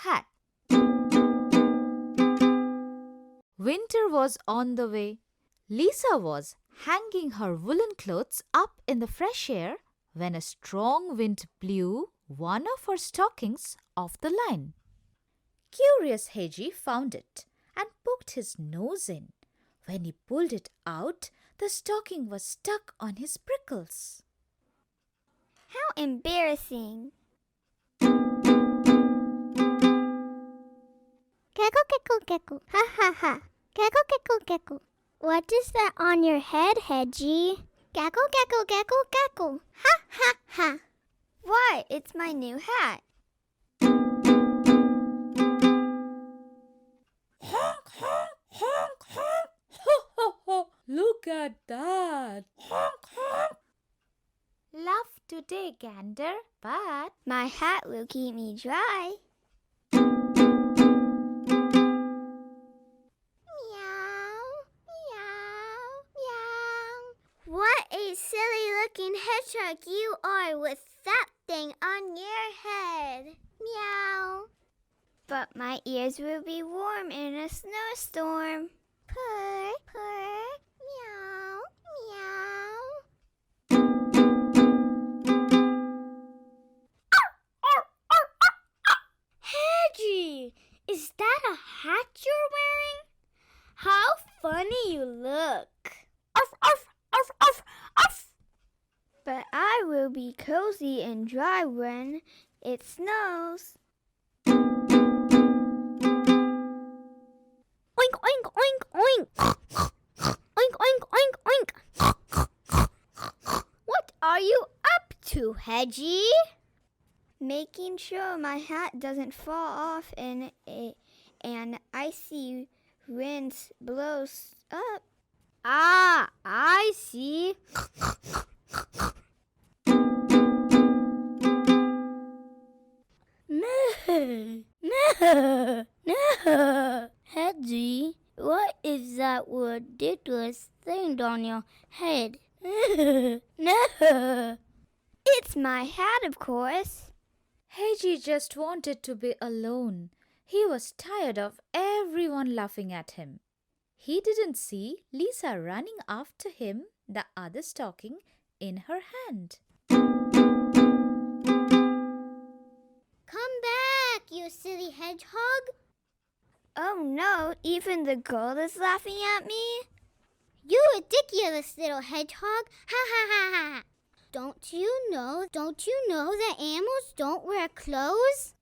hat. Winter was on the way. Lisa was hanging her woolen clothes up in the fresh air when a strong wind blew one of her stockings off the line. Curious Hedgie found it and poked his nose in. When he pulled it out, the stocking was stuck on his prickles. How embarrassing! Cackle, cackle, cackle. Ha ha ha. Cackle, cackle, cackle. What is that on your head, Hedgie? Cackle, cackle, cackle, cackle. Ha ha ha. Why, it's my new hat. Honk, honk, honk, honk. Ho, ho, ho. Look at that. Honk, honk. Laugh today, Gander, but my hat will keep me dry. What a silly-looking hedgehog you are with that thing on your head. Meow. But my ears will be warm in a snowstorm. Purr, purr, meow, meow. Hedgie, is that a hat you're wearing? How funny you look. Arf, arf. Arf, arf, arf. But I will be cozy and dry when it snows. Oink, oink, oink, oink. Oink, oink, oink, oink. What are you up to, Hedgie? Making sure my hat doesn't fall off and an icy wind blows up. Ah, I see. No, no, no. Hedgie, what is that ridiculous thing on your head? No. It's my hat, of course. Hedgie just wanted to be alone. He was tired of everyone laughing at him. He didn't see Lisa running after him, the other stocking in her hand. Come back, you silly hedgehog. Oh no, even the girl is laughing at me? You ridiculous little hedgehog. Ha ha ha ha. Don't you know that animals don't wear clothes?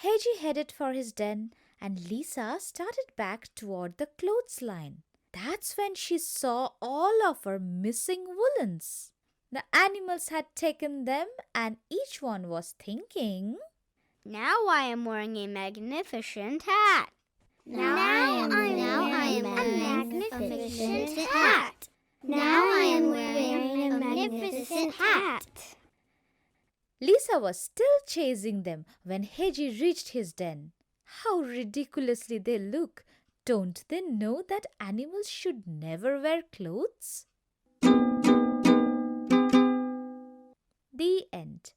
Hedgie headed for his den and Lisa started back toward the clothesline. That's when she saw all of her missing woolens. The animals had taken them and each one was thinking, now I am wearing a magnificent hat. Now I am wearing a magnificent hat. Now I am wearing a magnificent hat. Lisa was still chasing them when Hedgie reached his den. How ridiculously they look! Don't they know that animals should never wear clothes? The end.